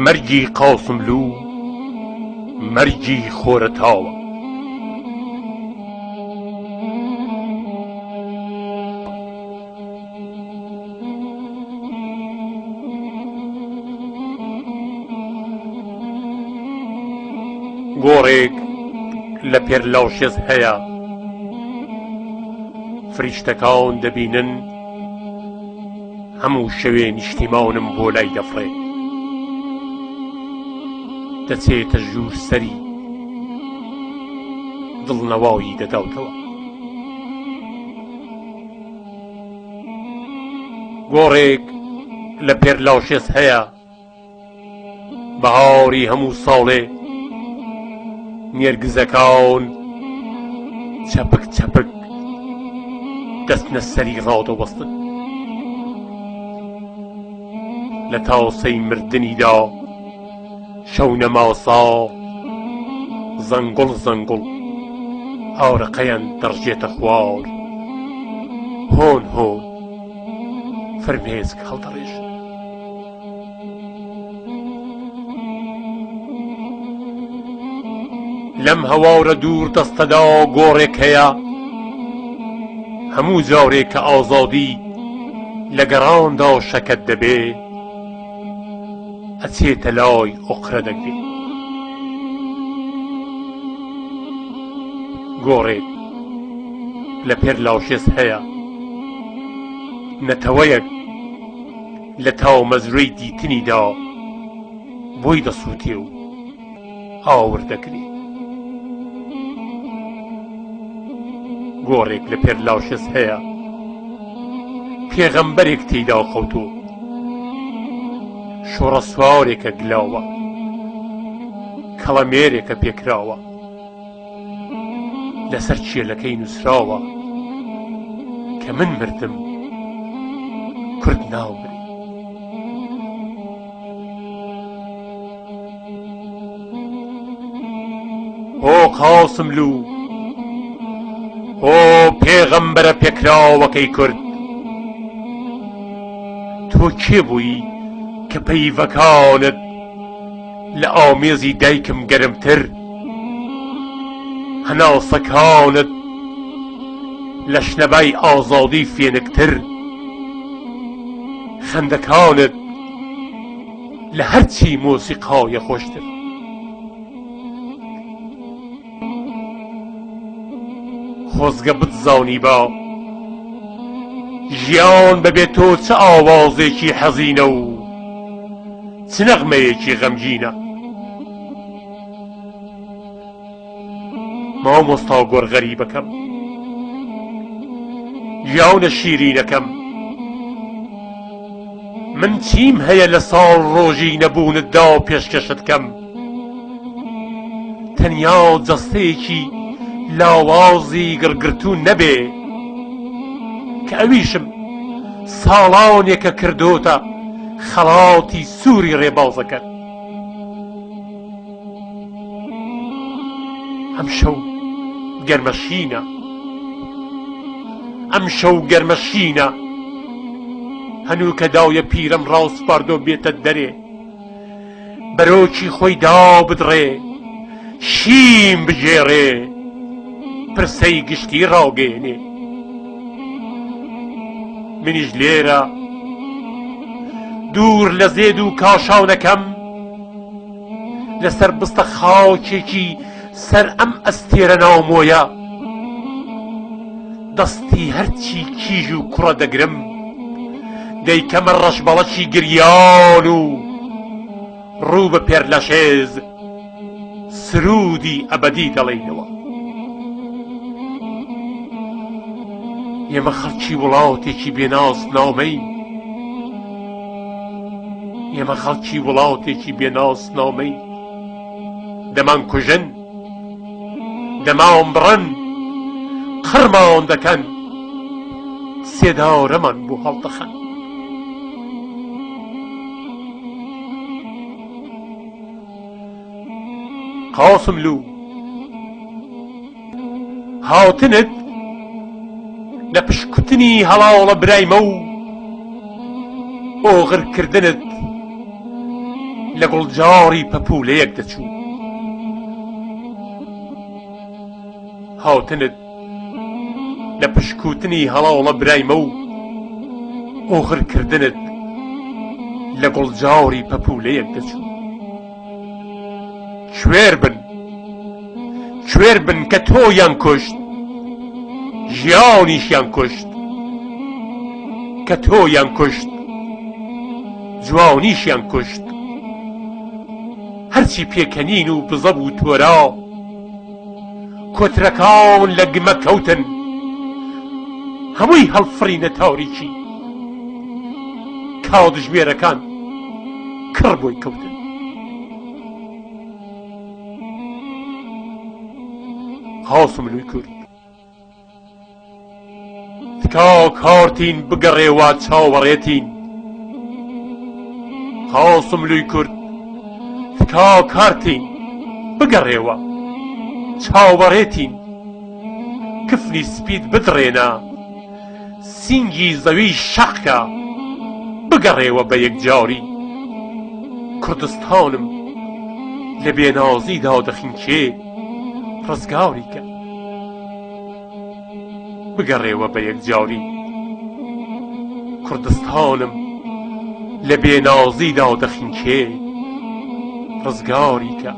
مەرگی قاسملوو مەرگی خۆرەتاوە. گۆڕێک لە پێرلاوشێز هەیە، فریشتەکان دەبینن هەموو شەوێ نیشتیمانم بۆ لای دەفڕێ، دەچێتە ژوور سەری دڵنەوایی دەداوتەوە. گۆڕێک لە پێرلاوشێز هەیە، بەهاری هەموو ساڵێ نێرگزەکان چەپک چەپک دەستنە سەری ڕادەوەستن، لە تاسەی مردنیدا شەو نەماسا زەنگوڵ زەنگوڵ هاوڕقەیان دەڕژێتە خوار، هۆن هۆن فرمێسک هەڵدەڕێژن. لەم هەواورە دوور دەستەدا گۆڕێک هەیە، هەموو جارێک کە ئازادی لە گەڕاندا شەکەت دەبێ، ئەچێتە لای ئۆقرە دەگرێ. گۆڕێک لە پێرلاوشێز هەیە، نەتەوەیەک لە تاو مەزروی دیتنیدا بۆی دەسووتێ و ئاور دەکرێ. گۆڕێک لە پێرلاوشێز هەیە، پێغەمبەرێک تێیدا خەوتۆ، شۆڕە سوارێکە گلاوە، کەڵەمێرێکە پێکراوە، لەسەر چێلەکەی نووسراوە کە من مردم کورد ناومرێ. ئۆ قاسملوو، ئۆ پێغەمبەرە پێکراوەکەی کورد، تۆ کێ بووی کە پەیڤەکانت لە ئامێزی دایکم گەرمتر، هەناسەکانت لە شنەبای ئازادی فێنکتر، خەندەکانت لە هەرچی مۆسیقایە خۆشتر. خۆزگە بتزانی با ژیان بەبێت تۆ چه ئاوازێکی حەزینە و چ نەغمەیەکی غەمگینە. مامۆستا گۆڕغەریبەکەم، ژیانە شیرینەکەم، من چیم هەیە لە ساڵ ڕۆژی نەبوونتدا پێشکەشت کەم، تەنیا جەستەیەکی لاوازی گڕگرتوو نەبێ کە ئەویشم ساڵانێکە کردوتە خەڵاتی سووری ڕێبازەکەت. ئەم شەو گەرمەشینە، ئەم شەو گەرمەشینە، هەنوو کە داویە پیرەم ڕاوسپاردۆ بێتە دەرێ، بەرۆکی خۆی دا بدڕێ، شیم بژێڕێ، پرسەی گشتی ڕاگەێنێ. منیش لێرە دوور لە زێد و کاشاونەکەم، لەسەر بستە خاوچێکی سەر ئەم ئەستێرە ناومۆیە، دەستی هەرچی کیژ و کوڕە دەگرم، دەیکەمە ڕەشبەڵەکی گریان و ڕوو بە پێرلاوشێز سرودی ئەبەدی دەڵێنەوە. ئێمە خەڵکی وڵاتێکی بێناس نامەین، ئێمە خەڵکی وڵاتێکی بێناس نامەین، دەمان کوژن، دەمان بڕن، قڕمان دەکەن، سێدارەمان بۆ هەڵدەخەن. قاسملوو، هاتنت لە پشکوتنی هەڵاوڵە برایمە و ئۆغرکردنت لە گوڵجاری پەپولەیەک دەچوو. هاتنت لە پشکوتنی هەڵاڵە برایمە و ئۆغرکردنت لە گوڵجاری پەپولەیەک دەچوو. کوێر بن کە تۆیان کوشت، ژیانیشیان کوشت، کە تۆیان کوشت، جوانیشیان کوشت. هەرچی پێکەنین و بزە بوو تۆرا، کۆترەکان لە گمە کەوتن، هەمووی هەڵفڕینە تاریکی، کاتژمێرەکان کڕ بۆی کەوتن. خاسم لوی کورد تکا کارتین بگەڕێوە چاوەڕێتین. خاسم لوی کورد تکا کارتین بگەڕێوە چاوەڕێتین. کفنی سپید بدڕێنە، سینگی زەوی شەقکە، بگەڕێوە بە یەکجاری. کوردستانم لە بێنازیدا دەخینکێ، ڕزگاری کە بگەڕێوە بە یەکجاری. کوردستانم لە بێنازیدا دەخینکێ، ڕزگاری کە.